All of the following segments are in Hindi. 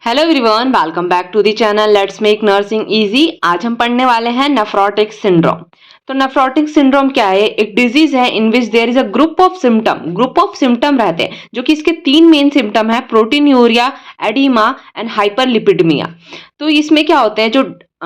Hello everyone, welcome back to the channel let's make nursing easy. आज हम पढ़ने वाले हैं नेफ्रोटिक सिंड्रोम। तो नेफ्रोटिक सिंड्रोम क्या है? एक डिजीज है in which there is a group of symptom रहते हैं, जो कि इसके तीन मेन सिम्टम है: प्रोटीनयूरिया, एडिमा एंड हाइपरलिपिडमिया। तो इसमें क्या होते हैं? जो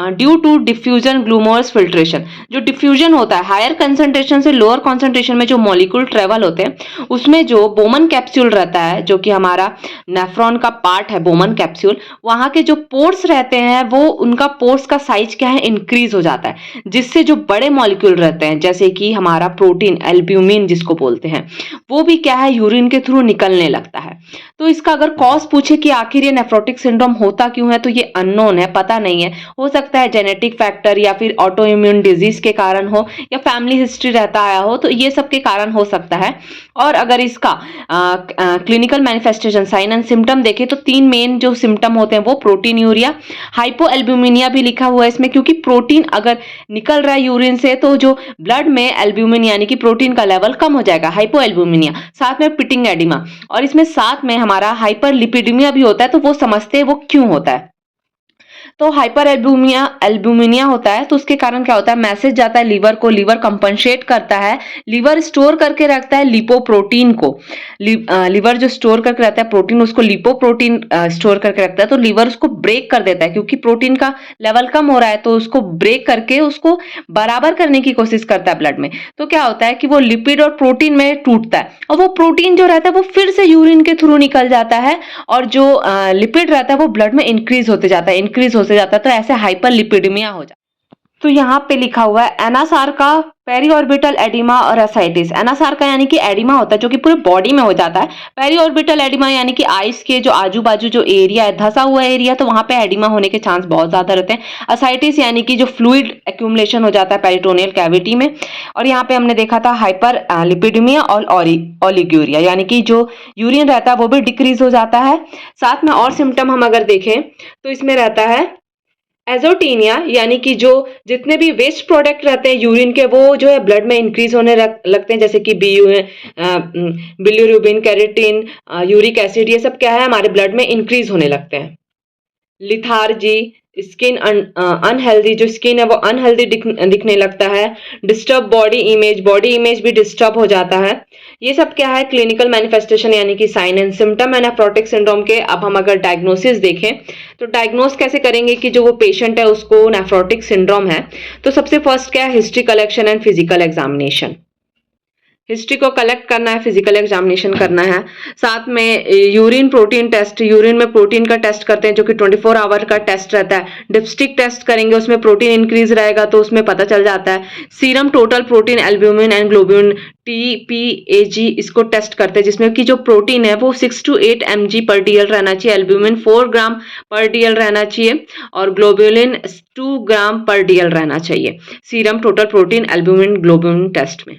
ड्यू टू डिफ्यूजन ग्लूमोरस फिल्ट्रेशन, जो डिफ्यूजन होता है हायर कंसंट्रेशन से लोअर कंसंट्रेशन में जो मॉलिक्यूल ट्रेवल होते हैं, उसमें जो बोमन कैप्सूल रहता है, जो कि हमारा नेफ्रॉन का पार्ट है बोमन कैप्सूल, वहां के जो पोर्स रहते हैं वो उनका पोर्स का साइज क्या है, इंक्रीज हो जाता है, जिससे जो बड़े मॉलिक्यूल रहते हैं जैसे कि हमारा प्रोटीन एल्ब्यूमिन जिसको बोलते हैं, वो भी क्या है, यूरिन के थ्रू निकलने लगता है। तो इसका अगर कॉज पूछे कि आखिर ये नेफ्रोटिक सिंड्रोम होता क्यों है, तो ये अननोन है, पता नहीं है। हो सकता है जेनेटिक फैक्टर या फिर ऑटो इम्यून डिजीज के कारण हो, या फैमिली हिस्ट्री रहता आया हो, तो ये सब के कारण हो सकता है। और अगर इसका clinical manifestation sign and symptom देखें तो तीन मेन जो सिम्टम होते हैं वो प्रोटीनयूरिया, हाइपोएल्ब्यूमिनिया भी लिखा हुआ है इसमें, क्योंकि प्रोटीन अगर निकल रहा है यूरिन से तो जो ब्लड में एल्ब्यूमिन यानी कि प्रोटीन का लेवल कम हो जाएगा, हाइपोएल्ब्यूमिनिया। साथ में पिटिंग एडिमा, और इसमें साथ में हमारा हाइपरलिपिडमिया भी होता है। तो वो समझते हैं वो क्यों होता है। तो हाइपर एल्ब्यूमिनिया होता है तो उसके कारण क्या होता है, मैसेज जाता है लीवर को, लीवर कंपनसेट करता है, लीवर स्टोर करके रखता है लिपोप्रोटीन को। लीवर जो स्टोर करके रखता है प्रोटीन, उसको लिपोप्रोटीन स्टोर करके रखता है। तो लीवर उसको ब्रेक कर देता है, क्योंकि प्रोटीन का लेवल कम हो रहा है, तो उसको ब्रेक करके उसको बराबर करने की कोशिश करता है ब्लड में। तो क्या होता है कि वो लिपिड और प्रोटीन में टूटता है, और वो प्रोटीन जो रहता है वो फिर से यूरिन के थ्रू निकल जाता है, और जो लिपिड रहता है वो ब्लड में इंक्रीज होते जाता है, तो ऐसे हाइपरलिपिडमिया हो जाता है। तो यहाँ पे लिखा हुआ है एनासार का पेरी ऑर्बिटल एडिमा और एसाइटिस। एनासार का यानी कि एडिमा होता है जो कि पूरे बॉडी में हो जाता है। पेरी ऑर्बिटल एडिमा यानी कि आइस के जो आजू बाजू जो एरिया है, धसा हुआ एरिया, तो वहां पे एडिमा होने के चांस बहुत ज्यादा रहते हैं। एसाइटिस यानी कि जो फ्लूइड एक्यूमुलेशन हो जाता है पेरिटोनियल कैविटी में। और यहाँ पे हमने देखा था हाइपर लिपिडमिया और ओलिग्यूरिया, यानी कि जो यूरिन रहता है वो भी डिक्रीज हो जाता है। साथ में और सिम्टम हम अगर देखें तो इसमें रहता है एजोटीनिया, यानी कि जो जितने भी वेस्ट प्रोडक्ट रहते हैं यूरिन के, वो जो है ब्लड में इंक्रीज होने लगते हैं, जैसे कि बिल्यूरुबिन, कैरेटिन, यूरिक एसिड, ये सब क्या है, हमारे ब्लड में इंक्रीज होने लगते हैं। लिथार्जी, स्किन अनहेल्दी, जो स्किन है वो अनहेल्दी दिखने लगता है। डिस्टर्ब बॉडी इमेज भी डिस्टर्ब हो जाता है। ये सब क्या है, क्लिनिकल मैनिफेस्टेशन यानी कि साइन एंड सिम्टम है नेफ्रोटिक सिंड्रोम के। अब हम अगर डायग्नोसिस देखें तो डायग्नोस कैसे करेंगे कि जो वो पेशेंट है उसको नेफ्रोटिक सिंड्रोम है। तो सबसे फर्स्ट क्या है, history collection and physical examination. History को कलेक्ट करना है, फिजिकल एग्जामिनेशन करना है। साथ में यूरिन प्रोटीन टेस्ट, यूरिन में प्रोटीन का टेस्ट करते हैं जो कि 24 आवर का टेस्ट रहता है। डिप्स्टिक टेस्ट करेंगे, उसमें प्रोटीन इंक्रीज रहेगा तो उसमें पता चल जाता है। Serum total protein albumin and globulin TPAG, इसको टेस्ट करते हैं, जिसमें कि जो प्रोटीन है वो 6 to 8 mg पर DL रहना चाहिए, एल्ब्यूमिन 4 ग्राम पर DL रहना चाहिए, और ग्लोबुलिन 2 ग्राम पर DL रहना चाहिए serum total protein albumin globulin test में।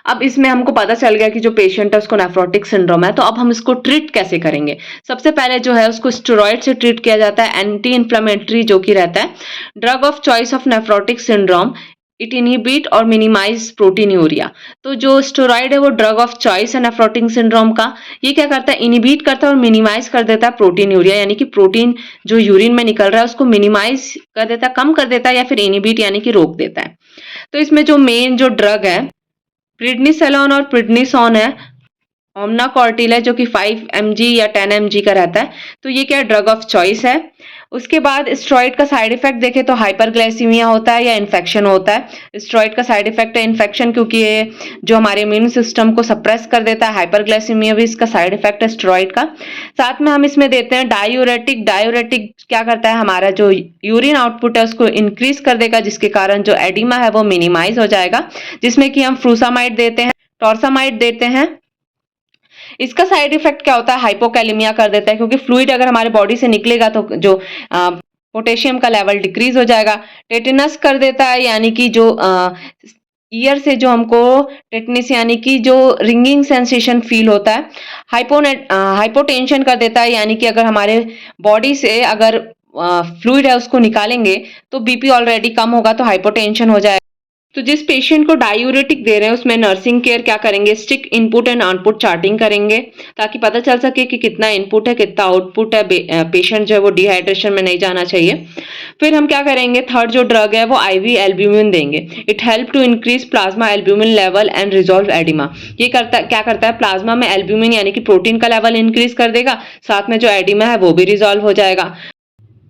अब इसमें हमको पता चल गया कि जो पेशेंट है उसको नेफ्रोटिक सिंड्रोम है। तो अब हम इसको ट्रीट कैसे करेंगे? सबसे पहले जो है उसको स्टेरॉइड से ट्रीट किया जाता है, एंटी इन्फ्लेमेटरी जो कि रहता है। Drug of choice of nephrotic syndrome, it inhibit और मिनिमाइज प्रोटीनयूरिया। तो जो स्टेरॉइड है वो ड्रग ऑफ चॉइस है नेफ्रोटिक सिंड्रोम का। ये क्या करता है, इनहिबिट करता है और मिनिमाइज कर देता है प्रोटीनयूरिया, यानी कि प्रोटीन जो यूरिन में निकल रहा है उसको मिनिमाइज कर देता है, कम कर देता है, या फिर इनहिबिट यानी कि रोक देता है। तो इसमें जो मेन जो ड्रग है प्रिडनिसोलोन और प्रिडनिसोन है। ओमनाकॉर्टिल है जो कि 5 mg या 10 mg का रहता है। तो ये क्या ड्रग ऑफ चॉइस है। उसके बाद स्टेरॉइड का साइड इफेक्ट देखें तो हाइपरग्लाइसीमिया होता है या इन्फेक्शन होता है। स्टेरॉइड का साइड इफेक्ट है इन्फेक्शन, क्योंकि ये जो हमारे इम्यून सिस्टम को सप्रेस कर देता है। हाइपरग्लाइसीमिया भी इसका साइड इफेक्ट है स्टेरॉइड का। साथ में हम इसमें देते हैं डायूरेटिक। डायूरेटिक क्या करता है, हमारा जो यूरिन आउटपुट है उसको इंक्रीज कर देगा, जिसके कारण जो एडिमा है वो मिनिमाइज हो जाएगा, जिसमें कि हम फ्रूसामाइड देते हैं, टॉर्सामाइड देते हैं। इसका साइड इफेक्ट क्या होता है, हाइपोकैलेमिया कर देता है, क्योंकि फ्लूइड अगर हमारे बॉडी से निकलेगा तो जो पोटेशियम का लेवल डिक्रीज हो जाएगा। टेटेनस कर देता है, यानी कि जो ईयर से जो हमको टेटनिस यानी कि जो रिंगिंग सेंसेशन फील होता है। हाइपोटेंशन कर देता है, यानी कि अगर हमारे बॉडी से अगर फ्लूइड है उसको निकालेंगे तो बीपी ऑलरेडी कम होगा तो हाइपोटेंशन हो जाएगा। तो जिस पेशेंट को डायूरेटिक दे रहे हैं उसमें नर्सिंग केयर क्या करेंगे, stick input and output charting करेंगे ताकि पता चल सके कि कितना इनपुट है कितना आउटपुट है, पेशेंट जो है वो डिहाइड्रेशन में नहीं जाना चाहिए। फिर हम क्या करेंगे, थर्ड जो ड्रग है वो आईवी एल्ब्यूमिन देंगे। It help to increase plasma albumin level and resolve oedema. ये क्या करता है, प्लाज्मा में एल्ब्यूमिन यानी कि प्रोटीन का लेवल इंक्रीज कर देगा, साथ में जो एडिमा है वो भी रिजॉल्व हो जाएगा।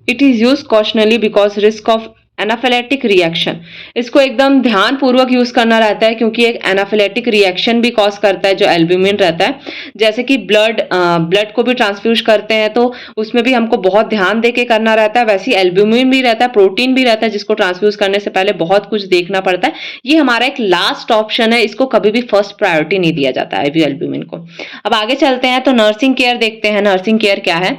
It is use cautiously because risk of anaphylactic reaction. इसको एकदम ध्यान पूर्वक यूज करना रहता है क्योंकि एक एनाफिलेटिक रिएक्शन भी कॉज करता है जो एल्ब्यूमिन रहता है। जैसे कि ब्लड को भी ट्रांसफ्यूज करते हैं तो उसमें भी हमको बहुत ध्यान दे के करना रहता है, वैसे एल्ब्यूमिन भी रहता है, प्रोटीन भी रहता है जिसको ट्रांसफ्यूज करने से पहले बहुत कुछ देखना पड़ता है। ये हमारा एक लास्ट ऑप्शन है, इसको कभी भी फर्स्ट प्रायोरिटी नहीं दिया जाता है एल्ब्यूमिन को। अब आगे चलते हैं तो नर्सिंग केयर देखते हैं। नर्सिंग केयर क्या है,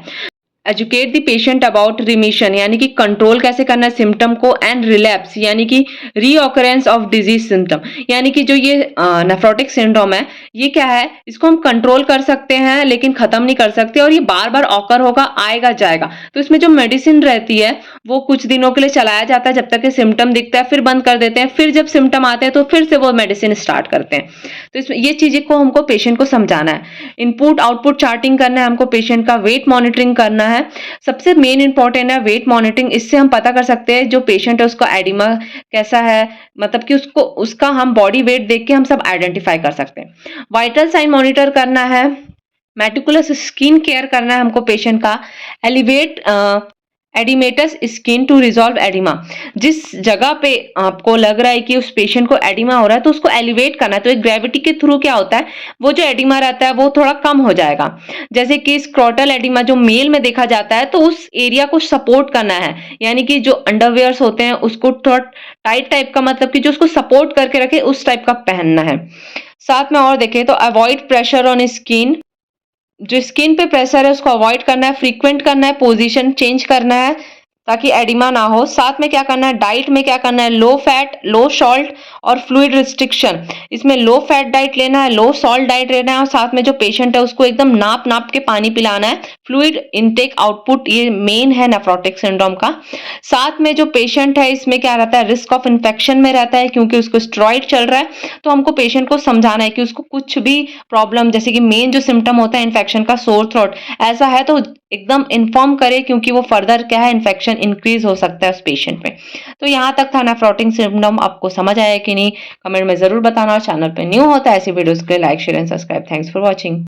educate the patient about remission यानी कि कंट्रोल कैसे करना है सिम्टम को, एंड रिलैप्स यानी कि रीऑकरेंस ऑफ डिजीज सिम्टम, यानी कि जो ये नेफ्रोटिक सिंड्रोम है ये क्या है, इसको हम कंट्रोल कर सकते हैं लेकिन खत्म नहीं कर सकते और ये बार बार ऑकर होगा, आएगा जाएगा। तो इसमें जो मेडिसिन रहती है वो कुछ दिनों के लिए चलाया जाता है जब तक कि सिम्टम दिखता है, फिर बंद कर देते हैं, फिर जब सिम्टम आते हैं तो फिर से वो मेडिसिन स्टार्ट करते हैं। तो इसमें ये चीजें को हमको पेशेंट को समझाना है। इनपुट आउटपुट चार्टिंग करना है हमको, पेशेंट का वेट मॉनिटरिंग करना है। सबसे मेन इंपॉर्टेंट है वेट मॉनिटरिंग। इससे हम पता कर सकते हैं जो पेशेंट है उसका एडिमा कैसा है, मतलब कि उसका हम बॉडी वेट देख के हम सब आइडेंटिफाई कर सकते हैं। वाइटल साइन मॉनिटर करना है, मेटिकुलस स्किन केयर करना है हमको पेशेंट का, elevate oedematous skin to resolve oedema. जिस जगह पे आपको लग रहा है कि उस पेशेंट को एडिमा हो रहा है तो उसको एलिवेट करना है। तो एक ग्रेविटी के थ्रू क्या होता है, वो जो एडिमा रहता है वो थोड़ा कम हो जाएगा। जैसे कि स्क्रोटल एडिमा जो मेल में देखा जाता है तो उस एरिया को सपोर्ट करना है, यानी कि जो अंडरवेयर्स होते हैं उसको थोड़ा टाइट टाइप का, मतलब कि जो उसको सपोर्ट करके रखे उस टाइप का पहनना है। साथ में और देखें तो अवॉइड प्रेशर ऑन स्किन, जो स्किन पे प्रेशर है उसको अवॉइड करना है, फ्रीक्वेंट करना है, पोजीशन चेंज करना है ताकि एडिमा ना हो। साथ में क्या करना है, डाइट में क्या करना है, लो फैट लो सॉल्ट और फ्लूइड रिस्ट्रिक्शन। इसमें लो फैट डाइट लेना है, लो सॉल्ट डाइट लेना है और साथ में जो पेशेंट है उसको एकदम नाप नाप के पानी पिलाना है। फ्लूइड इनटेक आउटपुट ये मेन है नेफ्रोटिक सिंड्रोम का। साथ में जो पेशेंट है इसमें क्या रहता है, रिस्क ऑफ इन्फेक्शन में रहता है क्योंकि उसको स्टेरॉइड चल रहा है। तो हमको पेशेंट को समझाना है कि उसको कुछ भी प्रॉब्लम, जैसे कि मेन जो सिम्टम होता है इन्फेक्शन का, सोर थ्रोट ऐसा है तो एकदम इन्फॉर्म करे क्योंकि वो फर्दर क्या है, इन्फेक्शन इंक्रीज हो सकता है उस पेशेंट में। तो यहाँ तक था नेफ्रोटिक सिंड्रोम। आपको समझ आया कि नहीं, कमेंट में जरूर बताना। और चैनल पे न्यू होता है ऐसी वीडियोस के लिए like share and subscribe. Thanks for watching.